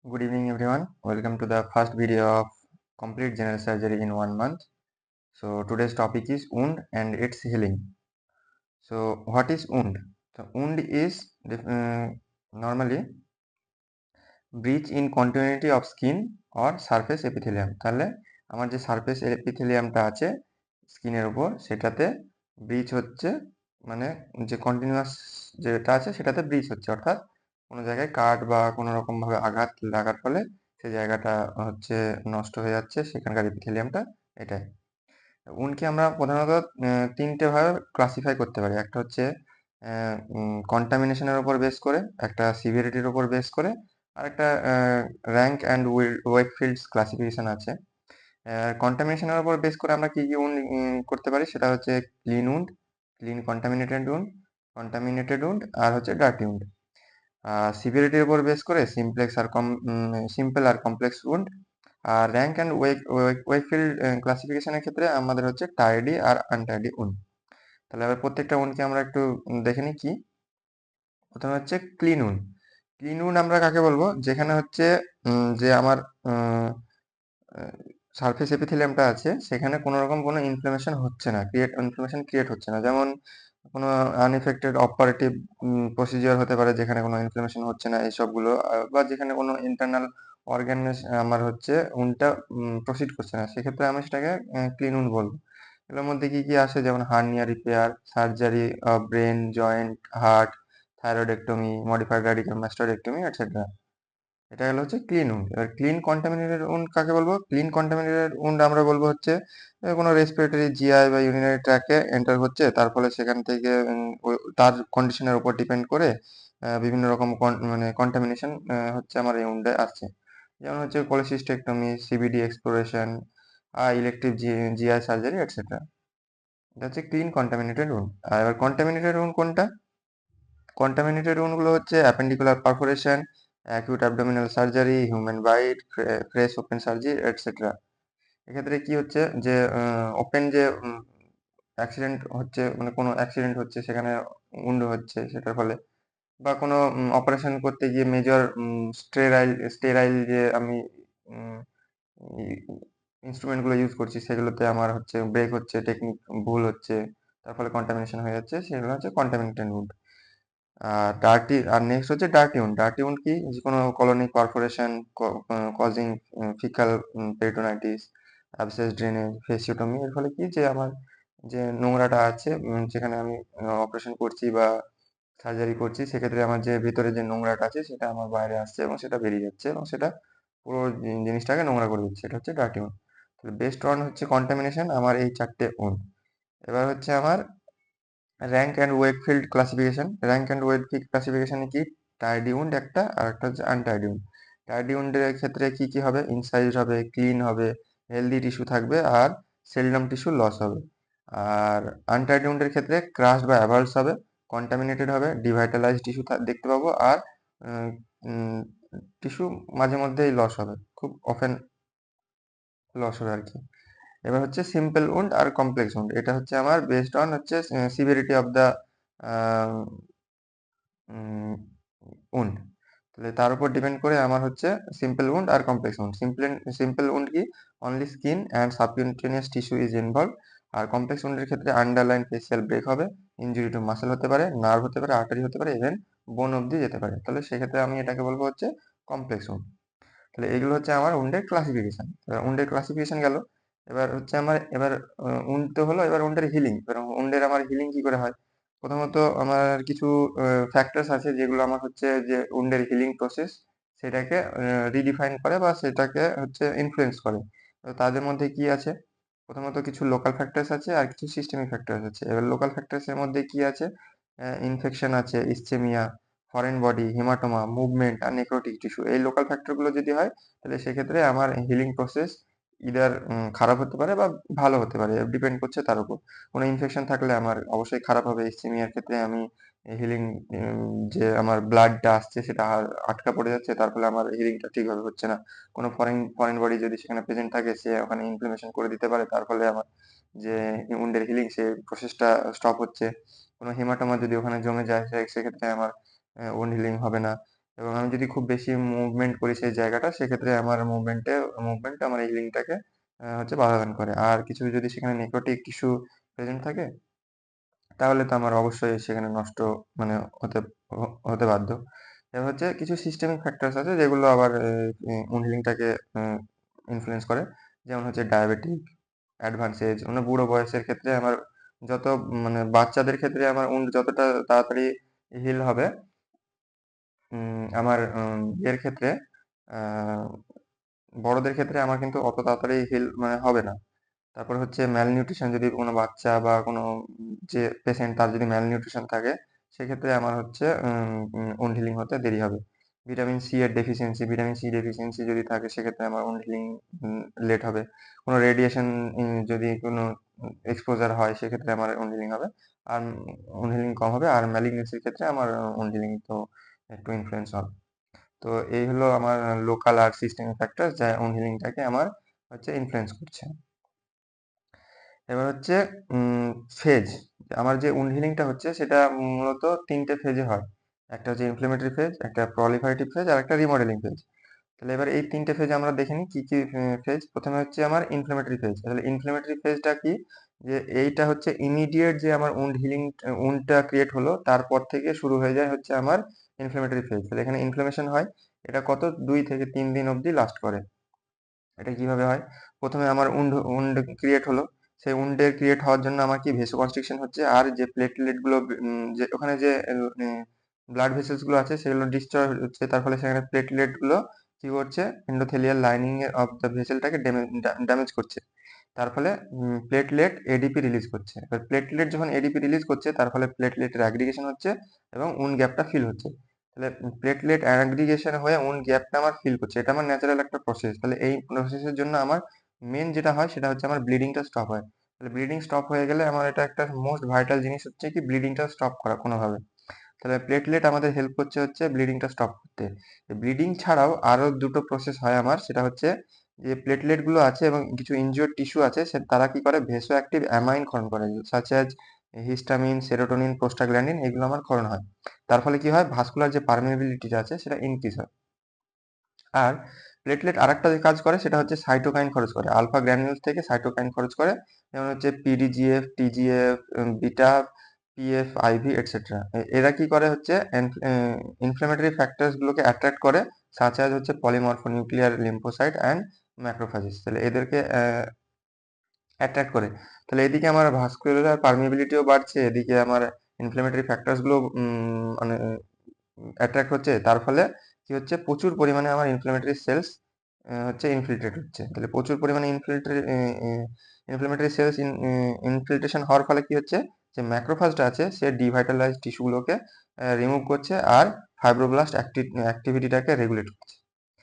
Good evening, everyone. Welcome to the first video of complete general surgery in 1 month. So today's topic is wound and its healing. So what is wound? So wound is normally breach in continuity of skin or surface epithelium. তাহলে আমার যে surface এপিথেলিয়ামটা আছে স্কিনের উপর সেটাতে ব্রিচ হচ্ছে, মানে যে কন্টিনিউয়াস যেটা আছে সেটাতে ব্রিচ হচ্ছে, অর্থাৎ কোনো জায়গায় কাট বা কোনো রকম ভাবে আঘাত লাগার ফলে সেই জায়গাটা হচ্ছে নষ্ট হয়ে যাচ্ছে, সেখানকার এপিথেলিয়ামটা এটাই। উনকে আমরা প্রধানত তিনটে ভাবে ক্লাসিফাই করতে পারি। একটা হচ্ছে কন্টামিনেশনের উপর বেস করে, একটা সিভিয়ারিটির উপর বেস করে, আর একটা র্যাঙ্ক অ্যান্ড ওয়েকফিল্ডস ক্লাসিফিকেশন আছে। কন্টামিনেশনের উপর বেস করে আমরা কি কি উন্ড করতে পারি সেটা হচ্ছে clean wound, clean contaminated wound আর হচ্ছে ডার্টি উন্ড। সিভিয়ারিটির উপর বেস করে সিম্পল আর কমপ্লেক্স উন্ড। আর র্যাঙ্ক অ্যান্ড ওয়েকফিল্ড ক্লাসিফিকেশনের ক্ষেত্রে আমাদের হচ্ছে টাইডি আর আনটাইডি উন্ড। তাহলে এবার প্রত্যেকটা উন্ডকে আমরা একটু দেখে নিই কি। প্রথমে হচ্ছে ক্লিন উন্ড। ক্লিন উন্ড আমরা কাকে বলবো? যেখানে হচ্ছে যে আমার সারফেস এপিথেলিয়ামটা আছে সেখানে কোনো রকম কোনো ইনফ্লামেশন হচ্ছে না, ইনফ্লামেশন ক্রিয়েট হচ্ছে না। যেমন কোনো আনএফেক্টেড অপারেটিভ প্রসিজিওর হতে পারে যেখানে কোনো ইনফ্লামেশন হচ্ছে না এইসবগুলো, বা যেখানে কোনো ইন্টারনাল অর্গান আমার হচ্ছে উন্ডটা প্রসিড করছে না, সেক্ষেত্রে আমি সেটাকে ক্লিন উন্ড বলবো। এগুলোর মধ্যে কি কি আসে? যেমন hernia repair, surgery, brain, joint, heart, thyroidectomy, modified radical mastectomy etcetera. এটা গেল হচ্ছে ক্লিন উন্ড। এবার ক্লিন কন্টামিনেটেড উন্ড কাকে বলবো? ক্লিন কন্টামিনেটেড উন্ড আমরা বলবো হচ্ছে কোনো রেসপিরেটরি, জিআই বা ইউরিনারি ট্র্যাকে এন্টার হচ্ছে, তার ফলে সেখান থেকে তার কন্ডিশনের উপর ডিপেন্ড করে বিভিন্ন রকম মানে কন্টামিনেশন হচ্ছে আমার এই উন্ডে আসছে। যেমন হচ্ছে cholecystectomy, CBD exploration, elective GI surgery etcetera. এটা হচ্ছে ক্লিন কন্টামিনেটেড উন্ড। আর এবার কন্টামিনেটেড উন্ড কোনটা? কন্টামিনেটেড উন্ডগুলো হচ্ছে appendicular perforation, acute abdominal surgery, human bite, fresh open surgery etcetera. এক্ষেত্রে কি হচ্ছে যে ওপেন যে অ্যাক্সিডেন্ট হচ্ছে, মানে কোনো অ্যাক্সিডেন্ট হচ্ছে সেখানে উন্ড হচ্ছে সেটার ফলে, বা কোনো অপারেশন করতে গিয়ে মেজর স্টেরাইল যে আমি ইনস্ট্রুমেন্টগুলো ইউজ করছি সেগুলোতে আমার হচ্ছে ব্রেক হচ্ছে, টেকনিক ভুল হচ্ছে, তার ফলে কন্টামিনেশন হয়ে যাচ্ছে, সেগুলো হচ্ছে কন্টামিনেটেড উন্ড। আর নেক্সট হচ্ছে ডার্টি উন্ড। ডার্টি উন্ড কি? যে কোনো colonic perforation causing faecal peritonitis, abscess drainage, fasciotomy. এর ফলে কি যে আমার যে নোংরাটা আছে যেখানে আমি অপারেশন করছি বা সার্জারি করছি, সেক্ষেত্রে আমার যে ভিতরে যে নোংরাটা আছে সেটা আমার বাইরে আসছে এবং সেটা বেরিয়ে যাচ্ছে এবং সেটা পুরো জিনিসটাকে নোংরা করে দিচ্ছে। এটা হচ্ছে ডার্টি উন্ড। তাহলে বেস্ট অন হচ্ছে কন্টামিনেশন আমার এই চারটে উন্ড। এবার হচ্ছে আমার Rank and Wakefield classification. Rank and Wakefield ক্লাসিফিকেশনে কি? টাইডি উন্ড একটা, আর একটা হচ্ছে আনটাইডি উন্ড। টাইডি উন্ডের ক্ষেত্রে কি কি হবে? ইনসাইজ হবে, ক্লিন হবে, হেলদি টিস্যু থাকবে, আর সেলডাম টিস্যু লস হবে। আর আনটাইডি উন্ডের ক্ষেত্রে ক্রাশড বা অ্যাভালস হবে, কন্টামিনেটেড হবে, ডিভাইটালাইজ টিস্যু দেখতে পাবো, আর টিস্যু মাঝে মধ্যেই লস হবে, খুব অফেন লস হবে আর কি। এবার হচ্ছে সিম্পল উন্ড আর কমপ্লেক্স উন্ড। এটা হচ্ছে আমার বেসড অন হচ্ছে সিভিয়ারিটি অফ দ্য উন্ড। তাহলে তার উপর ডিপেন্ড করে আমার হচ্ছে সিম্পল উন্ড আর কমপ্লেক্স উন্ড। সিম্পল উন্ড কি? Only skin and subcutaneous tissue is involve. আর কমপ্লেক্স উন্ডের ক্ষেত্রে আন্ডারলাইন ফেসিয়াল ব্রেক হবে, ইনজুরি টু মাসেল হতে পারে, নার্ভ হতে পারে, আর্টারি হতে পারে, ইভেন বোন অবধি যেতে পারে। তাহলে সেক্ষেত্রে আমি এটাকে বলবো হচ্ছে কমপ্লেক্স উন্ড। তাহলে এগুলো হচ্ছে আমার উন্ডের ক্লাসিফিকেশন। এবার উন্ডের ক্লাসিফিকেশন গেল। এবার হচ্ছে আমার উন্ড তো হলো, এবার উন্ডের হিলিং। এবার উন্ডের আমার হিলিং কি করে হয়? প্রথমত আমার কিছু ফ্যাক্টরস আছে যেগুলো আমার হচ্ছে যে উন্ডের হিলিং প্রসেস সেটাকে রিডিফাইন করে বা সেটাকে হচ্ছে ইনফ্লুয়েন্স করে। তো তাদের মধ্যে কি আছে? প্রথমত কিছু লোকাল ফ্যাক্টরস আছে আর কিছু সিস্টেমিক ফ্যাক্টরস আছে। এবার লোকাল ফ্যাক্টরস এর মধ্যে কি আছে? ইনফেকশন আছে, ইসচেমিয়া, ফরেন বডি, হেমাটোমা, মুভমেন্ট আর নেক্রোটিক টিস্যু। এই লোকাল ফ্যাক্টর গুলো যদি হয় তাহলে সেক্ষেত্রে আমার হিলিং প্রসেস ইদার খারাপ হতে পারে বা ভালো হতে পারে, ডিপেন্ড করছে তার উপর। কোনো ইনফেকশন থাকলে আমার অবশ্যই খারাপ হবে। ইসচেমিয়ার ক্ষেত্রে আমি হিলিং, যে আমার ব্লাডটা আসছে সেটা আটকা পড়ে যাচ্ছে, তার ফলে আমার হিলিংটা ঠিকভাবে হচ্ছে না। কোনো ফরেন বডি যদি সেখানে প্রেজেন্ট থাকে সে ওখানে ইনফ্লামেশন করে দিতে পারে, তার ফলে আমার যে উন্ডের হিলিং সে প্রসেসটা স্টপ হচ্ছে। কোনো হেমাটোমা যদি ওখানে জমে যায় সেক্ষেত্রে আমার উন্ড হিলিং হবে না। এবং আমি যদি খুব বেশি মুভমেন্ট করি সেই জায়গাটা, সেক্ষেত্রে আমার মুভমেন্ট আমার এই লিঙ্কটাকে হচ্ছে বাধাদান করে। আর কিছু যদি সেখানে নেক্রোটিক টিস্যু প্রেজেন্ট থাকে, তাহলে তো আমার অবশ্যই সেখানে নষ্ট মানে হতে হতে বাধ্য। এবার হচ্ছে কিছু সিস্টেমিক ফ্যাক্টরস আছে যেগুলো আবার উন্ড হিলিংটাকে ইনফ্লুয়েন্স করে। যেমন হচ্ছে ডায়াবেটিক, অ্যাডভান্স এজ, মানে বুড়ো বয়সের ক্ষেত্রে আমার যত মানে বাচ্চাদের ক্ষেত্রে আমার উন্ড যতটা তাড়াতাড়ি হিল হবে, আমার ইয়ের ক্ষেত্রে বড়দের ক্ষেত্রে আমার কিন্তু অত তাড়াতাড়ি হিল মানে হবে না। তারপর হচ্ছে ম্যালনিউট্রিশন, যদি কোনো বাচ্চা বা কোনো যে পেশেন্ট তার যদি ম্যালনিউট্রিশন থাকে, সেক্ষেত্রে আমার হচ্ছে উন্ড হিলিং হতে দেরি হবে। ভিটামিন সি ডেফিসিয়েন্সি যদি থাকে, সেক্ষেত্রে আমার উন্ড হিলিং লেট হবে। কোনো রেডিয়েশন যদি কোনো এক্সপোজার হয়, সেক্ষেত্রে আমার উন্ড হিলিং হবে। আর উন্ড হিলিং কম হবে। আর ম্যালিগনেন্সির ক্ষেত্রে আমার উন্ড হিলিং তো একটু ইনফ্লুয়েন্স হবে। তো এই হলো আমার লোকাল আর সিস্টেমিক ফ্যাক্টর যা উন্ড হিলিংটাকে আমার হচ্ছে ইনফ্লুয়েন্স করছে। এবার হচ্ছে ফেজ। আমার যে উন্ড হিলিংটা হচ্ছে সেটা মূলত ৩ টে ফেজে হয়। একটা হচ্ছে ইনফ্লেমেটরি ফেজ, একটা প্রলিফারেটিভ ফেজ, আর একটা রিমডেলিং ফেজ। তাহলে এবার এই ৩ টে ফেজ আমরা দেখে নিই কি, কি ফেজ। ১ম এ হচ্ছে আমার ইনফ্লেমেটরি ফেজ। তাহলে ইনফ্লেমেটরি ফেজটা কি? যে এইটা হচ্ছে ইমিডিয়েট যে আমার উন্ডটা ক্রিয়েট হলো, তারপর থেকে শুরু হয়ে যায় হচ্ছে আমার ইনফ্লেমেটরি ফেজ। তাহলে এখানে ইনফ্লেমেশন হয়। এটা কত ২ থেকে ৩ দিন অবধি লাস্ট করে। এটা কিভাবে হয়? ১ম এ আমার উন্ড ক্রিয়েট হলো। সেই উন্ডের ক্রিয়েট হওয়ার জন্য আমার কি ভেসোকনস্ট্রিকশন হচ্ছে, আর যে প্লেটলেট গুলো যে ওখানে যে ব্লাড ভেসেলস গুলো আছে সেগুলো ডিস্ট্রয় হচ্ছে। তার ফলে সেখানে প্লেটলেট গুলো কি করছে, এন্ডোথেলিয়াল লাইনিং অফ দ্য ভেসেলটাকে ড্যামেজ করছে। তার ফলে প্লেটলেট এডিপি রিলিজ করছে। এবার প্লেটলেট যখন এডিপি রিলিজ করছে, তার ফলে প্লেটলেটের অ্যাগ্রিগেশন হচ্ছে এবং উন্ড গ্যাপটা ফিল হচ্ছে। তাহলে প্লেটলেট অ্যাগ্রিগেশন হয়ে উন্ড গ্যাপটা আমার ফিল করছে। এটা আমার ন্যাচারাল একটা প্রসেস। তাহলে এই প্রসেসের জন্য আমার মেন যেটা হয় সেটা হচ্ছে আমার ব্লিডিংটা স্টপ হয়। তাহলে ব্লিডিং স্টপ হয়ে গেলে আমার এটা একটা মোস্ট ভাইটাল জিনিস হচ্ছে কি, ব্লিডিংটা স্টপ করা কোনোভাবে। তাহলে প্লেটলেট আমাদের হেল্প করছে হচ্ছে ব্লিডিংটা স্টপ করতে। ব্লিডিং ছাড়াও আরো দুটো প্রসেস হয় আমার, সেটা হচ্ছে যে প্লেটলেট গুলো আছে এবং কিছু ইনজিওর্ড টিস্যু আছে, তারা কি করে, ভেসো অ্যাক্টিভ অ্যামাইন ক্ষরণ করে, such as histamine, serotonin, prostaglandin, এগুলো আমার ক্ষরণ হয়। তার ফলে কি হয়, ভাস্কুলার যে পারমিয়াবিলিটিটা আছে সেটা ইনক্রিজ হয়। আর প্লেটলেট আরেকটা যে কাজ করে সেটা হচ্ছে সাইটোকাইন খরচ করে, আলফা গ্র্যানুলস থেকে সাইটোকাইন খরচ করে। যেমন হচ্ছে পিডিজিএফ, টিজিএফ, বিটা, পিএফ, আইভি, এটসেট্রা। এরা কি করে হচ্ছে ইনফ্ল্যামেটরি ফ্যাক্টরস গুলোকে অ্যাট্রাক্ট করে, সাচ অ্যাজ হচ্ছে পলিমরফোনিউক্লিয়ার লিম্ফোসাইট অ্যান্ড ম্যাক্রোফেজেস। তাহলে এদেরকে অ্যাট্রাক্ট করে। তাহলে এদিকে আমার ভাস্কুলার পারমিয়াবিলিটিও বাড়ছে, এদিকে আমার ইনফ্ল্যামেটরি ফ্যাক্টরস গুলো মানে অ্যাট্রাক্ট হচ্ছে। তার ফলে কি হচ্ছে, প্রচুর পরিমাণে আমার ইনফ্ল্যামেটরি সেলস হচ্ছে ইনফিল্ট্রেট হচ্ছে। তাহলে প্রচুর পরিমাণে ইনফ্ল্যামেটরি সেলস ইনফিল্ট্রেশন হওয়ার ফলে কি হচ্ছে, যে ম্যাক্রোফাজটা আছে সে ডিভাইটালাইজ টিস্যুগুলোকে রিমুভ করছে আর ফাইব্রোব্লাস্ট অ্যাক্টিভিটিটাকে রেগুলেট করছে।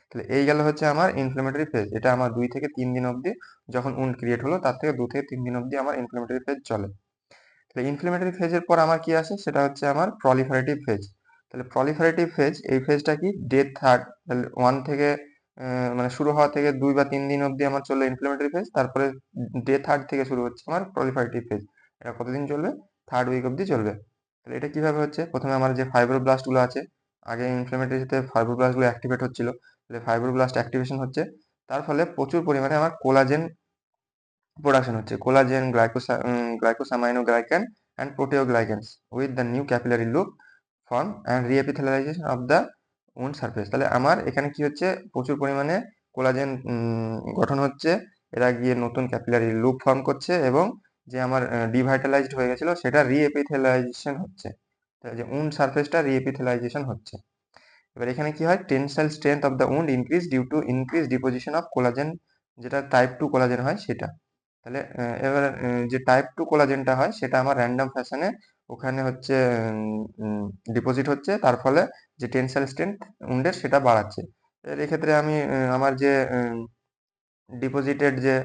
তাহলে এই গেল হচ্ছে আমার ইনফ্ল্যামেটরি ফেজ। এটা আমার ২ থেকে ৩ দিন অবধি, যখন উন্ড ক্রিয়েট হলো তার থেকে ২ থেকে ৩ দিন অবধি আমার ইনফ্ল্যামেটরি ফেজ চলে। তাহলে ইনফ্ল্যামেটরি ফেজের পর আমার কি আসে, সেটা হচ্ছে আমার প্রলিফারেটিভ ফেজ। তাহলে প্রলিফারেটিভ ফেজ, এই ফেজটা কি, ডে 3 তাহলে 1 থেকে মানে শুরু হওয়া থেকে ২ বা ৩ দিন অবধি আমার চললো ইনফ্ল্যামেটরি ফেজ। তারপরে ডে 3 থেকে শুরু হচ্ছে আমার প্রলিফারেটিভ ফেজ। এটা কতদিন চলবে? 3rd উইক অবধি চলবে। তাহলে এটা কিভাবে হচ্ছে, প্রথমে আমার যে ফাইব্রোব্লাস্ট গুলো আছে, আগে ইনফ্ল্যামেটরিতে ফাইব্রোব্লাস্ট গুলো অ্যাক্টিভেট হচ্ছিল। তাহলে ফাইব্রোব্লাস্ট অ্যাক্টিভেশন হচ্ছে, তার ফলে প্রচুর পরিমাণে আমার কোলাজেন প্রোডাকশন হচ্ছে। Collagen, glycosaminoglycan and proteoglycans with the new capillary loop form and reepithelialization of the wound surface. তাহলে আমার এখানে কি হচ্ছে, প্রচুর পরিমাণে কোলাজেন গঠন হচ্ছে। এরা গিয়ে নতুন ক্যাপিলারি লুপ ফর্ম করছে এবং যে আমার ডিভাইটালাইজড হয়ে গেছিল সেটা রিএপিথেলাইজেশন হচ্ছে। তাহলে যে উন্ড সারফেসটা রিএপিথেলাইজেশন হচ্ছে। এবার এখানে কি হয়, tensile strength of the wound increase due to increase deposition of collagen, যেটা টাইপ 2 কোলাজেন হয় সেটা। তাহলে এবার যে টাইপ 2 কোলাজেনটা হয় সেটা আমার র‍্যান্ডম ফ্যাশনে ওখানে হচ্ছে ডিপোজিট হচ্ছে। তার ফলে যে টেনসাইল স্ট্রেংথ উন্ডের সেটা বাড়াচ্ছে। এর এক্ষেত্রে আমি আমার যে ডিপোজিটেড যে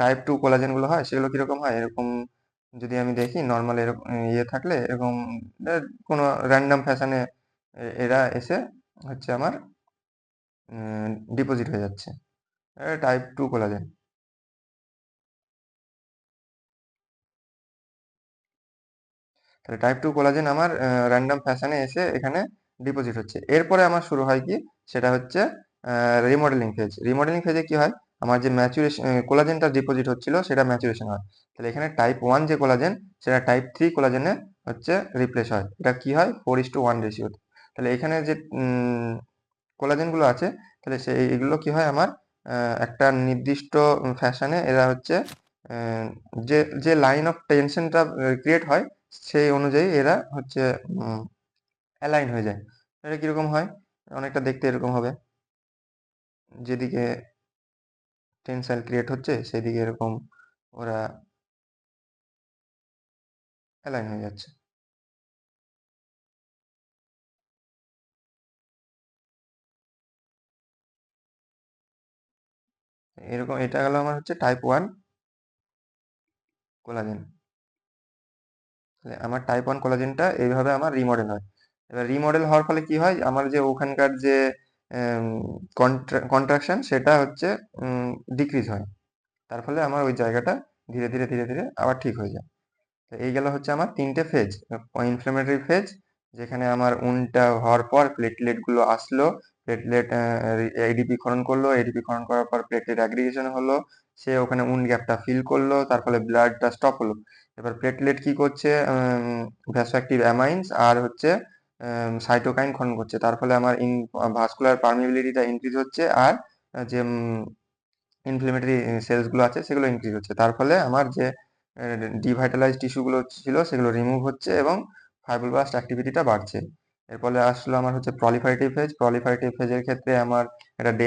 টাইপ 2 কোলাজেন গুলো হয় সেগুলো কিরকম হয়, এরকম যদি আমি দেখি নরমাল এরকম ইয়ে থাকলে এরকম কোনো র‍্যান্ডম ফ্যাশনে এরা এসে হচ্ছে আমার ডিপোজিট হয়ে যাচ্ছে। Type 2 collagen. তাহলে টাইপ 2 কোলাজেন আমার র‍্যান্ডম ফ্যাশনে এসে এখানে ডিপোজিট হচ্ছে। এরপরে আমার শুরু হয় কি, সেটা হচ্ছে রিমডেলিং ফেজ। রিমডেলিং ফেজে কি হয়, আমার যে কোলাজেনটা ডিপোজিট হচ্ছিল সেটা ম্যাচুরেশন হয়। তাহলে এখানে টাইপ 1 যে কোলাজেন সেটা টাইপ 3 কোলাজেনে হচ্ছে রিপ্লেস হয়। এটা কি হয় 4:1 রেশিওতে। তাহলে এখানে যে কোলাজেন গুলো আছে, তাহলে এগুলো কি হয় আমার একটা নির্দিষ্ট ফ্যাশনে এরা হচ্ছে আহ, যে যে লাইন অফ টেনশনটা ক্রিয়েট হয় সেই অনুযায়ী এরা হচ্ছে অ্যালাইন হয়ে যায়। এটা কিরকম হয়, অনেকটা দেখতে এরকম হবে, যেদিকে টেনসাইল ক্রিয়েট হচ্ছে সেদিকে এরকম ওরা অ্যালাইন হয়ে যাচ্ছে। এরকম এটা গেল আমার হচ্ছে টাইপ 1 কোলাজেন। তাহলে আমার টাইপ 1 কোলাজেনটা এইভাবে আমার রিমডেল হয়। এবার রিমডেল হওয়ার ফলে কি হয়, আমার যে ওখানকার যে কন্ট্রাকশন সেটা হচ্ছে ডিক্রিজ হয়। তার ফলে আমার ওই জায়গাটা ধীরে ধীরে ধীরে ধীরে আবার ঠিক হয়ে যায়। তো এই গেল হচ্ছে আমার 3টে ফেজ। ইনফ্ল্যামেটরি ফেজ, যেখানে আমার উন্ডটা হওয়ার পর প্লেটলেট গুলো আসলো, প্লেটলেট এডিপি ক্ষরণ করলো, এডিপি ক্ষরণ করার পর প্লেটলেট অ্যাগ্রিগেশন হলো, সে ওখানে উন্ড গ্যাপটা ফিল করলো, তার ফলে ব্লাডটা স্টপ হলো। এবার প্লেটলেট কি করছে, ভ্যাসোঅ্যাক্টিভ অ্যামাইন্স আর হচ্ছে সাইটোকাইন ক্ষরণ করছে, তার ফলে আমার ভাস্কুলার পারমিবিলিটিটা ইনক্রিজ হচ্ছে, আর যে ইনফ্লেমেটরি সেলস গুলো আছে সেগুলো ইনক্রিজ হচ্ছে। তার ফলে আমার যে ডিভাইটালাইজ টিস্যু গুলো ছিল সেগুলো রিমুভ হচ্ছে এবং ফাইব্রোব্লাস্ট অ্যাক্টিভিটিটা বাড়ছে। এর ফলে আসলে আমার হচ্ছে প্রলিফারেটিভ ফেজ। প্রলিফারেটিভ ফেজের ক্ষেত্রে আমার এটা ডে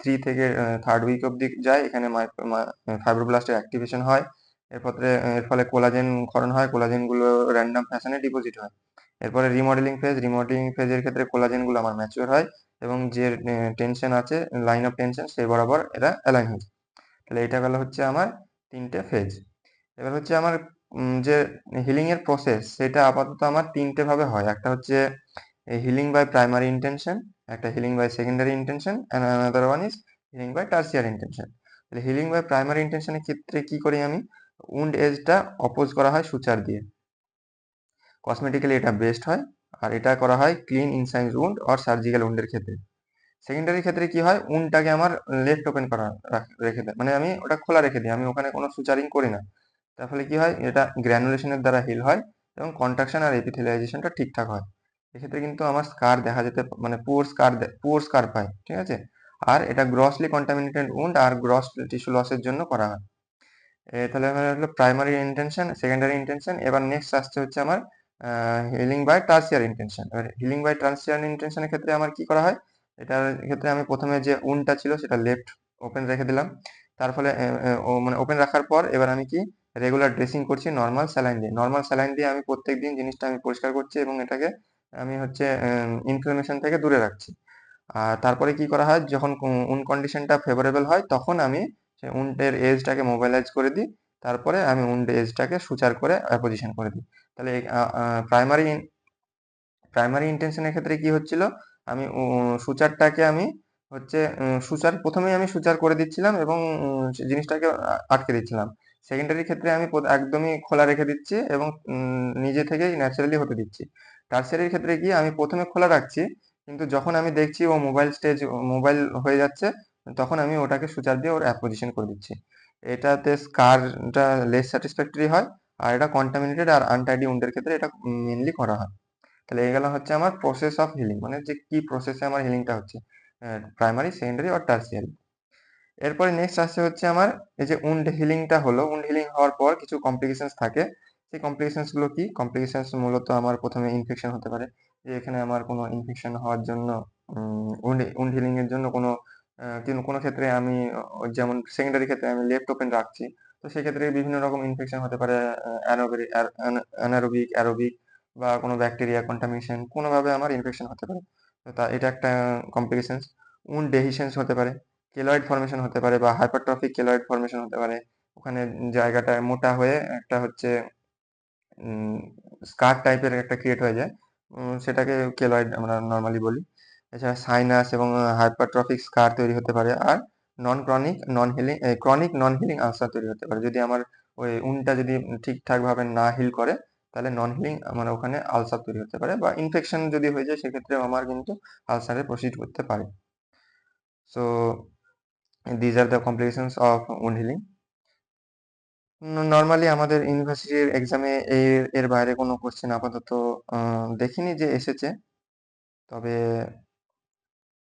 3 থেকে 3rd উইক অবধি যায়। এখানে ফাইব্রোব্লাস্টের অ্যাক্টিভেশন হয়। এর ফলে কোলাজেন ক্ষরণ হয়, কোলাজেন গুলো র্যান্ডম ফ্যাশনে ডিপোজিট হয়। এরপরে রিমডেলিং ফেজ। রিমডেলিং ফেজের ক্ষেত্রে কোলাজেন গুলো আমার ম্যাচিওর হয় এবং যে টেনশন আছে, লাইন অফ টেনশন সেই বরাবর এরা অ্যালাইন হয়েছে। তাহলে এটা গেল হচ্ছে আমার 3টে ফেজ। এবার হচ্ছে আমার যে হিলিং এর প্রসেস সেটা আপাতত আমার 3টে ভাবে হয়। একটা হচ্ছে হিলিং বাই প্রাইমারি ইন্টেনশন, একটা healing by secondary intention, and another one is healing by tertiary intention. তাহলে হিলিং বাই প্রাইমারি ইন্টেনশনের ক্ষেত্রে কি করি আমি, উন্ড এজটা অপোজ করা হয় সুচার দিয়ে। কসমেটিক্যালি এটা বেস্ট হয়। আর এটা করা হয় ক্লিন ইনসাইজ উন্ড আর সার্জিক্যাল উন্ডের ক্ষেত্রে। সেকেন্ডারি ক্ষেত্রে কি হয়, উন্ডটাকে আমার লেফট ওপেন করা রেখে দেয়, মানে আমি ওটা খোলা রেখে দিই, আমি ওখানে কোনো সুচারিং করি না। তার ফলে কি হয়, এটা গ্র্যানুলেশনের দ্বারা হিল হয় এবং কন্ট্রাকশন আর এপিথেলিয়াইজেশনটা ঠিকঠাক হয়। এক্ষেত্রে কিন্তু আমার স্কার দেখা যেতে, মানে পুওর স্কার পায়, ঠিক আছে। আর এটা গ্রসলি কন্টামিনেটেড উন্ড আর গ্রস টিস্যু লসের জন্য করা হয়। তাহলে আমার হলো প্রাইমারি ইন্টেনশন, সেকেন্ডারি ইন্টেনশন। এবার নেক্সট আসছে হচ্ছে আমার হিলিং বাই টার্সিয়ারি ইন্টেনশন। এবার হিলিং বাই টার্সিয়ারি ইন্টেনশনের ক্ষেত্রে আমার কি করা হয়, এটার ক্ষেত্রে আমি প্রথমে যে উন্ডটা ছিল সেটা লেফট ওপেন রেখে দিলাম। তার ফলে মানে ওপেন রাখার পর এবার আমি কি রেগুলার ড্রেসিং করছি নর্মাল স্যালাইন দিয়ে। নর্মাল স্যালাইন দিয়ে আমি প্রত্যেকদিন জিনিসটা আমি পরিষ্কার করছি এবং এটাকে আমি হচ্ছে ইনফ্লামেশন থেকে দূরে রাখছি। আর তারপরে কি করা হয়, যখন উন্ড কন্ডিশনটা ফেভারেবল হয় তখন আমি সেই উন্ডের এজটাকে মোবাইলাইজ করে দিই। তারপরে আমি উন্ড এজটাকে সুচার করে পজিশন করে দিই। তাহলে প্রাইমারি প্রাইমারি ইন্টেনশনের ক্ষেত্রে কি হচ্ছিল, আমি সূচারটাকে আমি হচ্ছে প্রথমেই আমি সূচার করে দিচ্ছিলাম এবং জিনিসটাকে আটকে দিচ্ছিলাম। সেকেন্ডারি ক্ষেত্রে আমি একদমই খোলা রেখে দিচ্ছি এবং নিজে থেকেই ন্যাচারালি হতে দিচ্ছি। টার্সিয়ারির ক্ষেত্রে কি আমি প্রথমে খোলা রাখছি, কিন্তু যখন আমি দেখছি ও মোবাইল হয়ে যাচ্ছে, তখন আমি ওটাকে সূচার দিয়ে ওর অ্যাপোজিশন করে দিচ্ছি। এটাতে স্কারটা লেস স্যাটিসফ্যাক্টরি হয়। আর এটা কন্টামিনেটেড আর আনটাইডি উন্ডের ক্ষেত্রে এটা মেনলি করা হয়। তাহলে এগুলো হচ্ছে আমার প্রসেস অফ হিলিং, মানে যে কি প্রসেসে আমার হিলিংটা হচ্ছে, প্রাইমারি, সেকেন্ডারি আর টার্সিয়ারি। এরপরে নেক্সট আসছে হচ্ছে আমার এই যে উন্ড হিলিংটা হলো, উন্ড হিলিং হওয়ার পর কিছু কমপ্লিকেশনস থাকে। সেই কমপ্লিকেশনস গুলো কি, কমপ্লিকেশনস মূলত আমার প্রথমে ইনফেকশন হতে পারে, যে এখানে আমার কোনো ইনফেকশন হওয়ার জন্য উন্ড হিলিং এর জন্য কোনো কিন্তু কোনো ক্ষেত্রে আমি যেমন সেকেন্ডারি ক্ষেত্রে আমি লেফট ওপেন রাখছি, তো সেক্ষেত্রে বিভিন্ন রকম ইনফেকশন হতে পারে, অ্যানারোবিক, অ্যারোবিক, বা কোনো ব্যাকটেরিয়া কন্টামিনেশন, কোনোভাবে আমার ইনফেকশন হতে পারে। তো এটা একটা কমপ্লিকেশনস। উন্ড ডেহিশনস হতে পারে, কেলয়েড ফর্মেশন হতে পারে বা হাইপারট্রফিক কেলয়েড ফর্মেশন হতে পারে। ওখানে জায়গাটা মোটা হয়ে একটা হচ্ছে স্কার টাইপের একটা ক্রিয়েট হয়ে যায়, সেটাকে কেলয়েড আমরা নর্মালি বলি। এছাড়া সাইনাস এবং হাইপারট্রফিক স্কার তৈরি হতে পারে। আর ক্রনিক নন হিলিং আলসার তৈরি হতে পারে যদি আমার ওই উনটা যদি ঠিকঠাক ভাবে না হিল করে, তাহলে নন হিলিং আমার ওখানে আলসার তৈরি হতে পারে, বা ইনফেকশন যদি হয়ে যায় সেক্ষেত্রে আমার কিন্তু আলসারে প্রসিড করতে পারে। So these are the complications of wound healing. Normally আমাদের ইউনিভার্সিটির এক্সামে এর বাইরে কোনো কোশ্চেন আপাতত দেখিনি যে এসেছে, তবে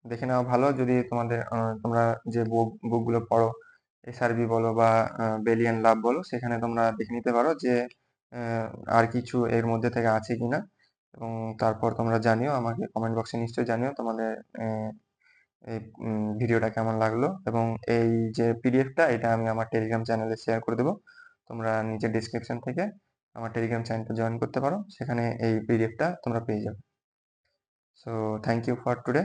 দেখে নেওয়া ভালো যদি তোমাদের তোমরা যে বুকগুলো পড়ো, এসআরবি বলো বা বেলিয়ান লাভ বলো, সেখানে তোমরা দেখে নিতে পারো যে আর কিছু এর মধ্যে থেকে আছে কিনা, এবং তারপর তোমরা জানিও, আমাকে কমেন্ট বক্সে নিশ্চয়ই জানিও তোমাদের এই ভিডিওটা কেমন লাগলো। এবং এই যে পিডিএফটা, এটা আমি আমার টেলিগ্রাম চ্যানেলে শেয়ার করে দেবো, তোমরা নিচের ডিসক্রিপশন থেকে আমার টেলিগ্রাম চ্যানেলটা জয়েন করতে পারো, সেখানে এই পিডিএফটা তোমরা পেয়ে যাবে। So thank you for today.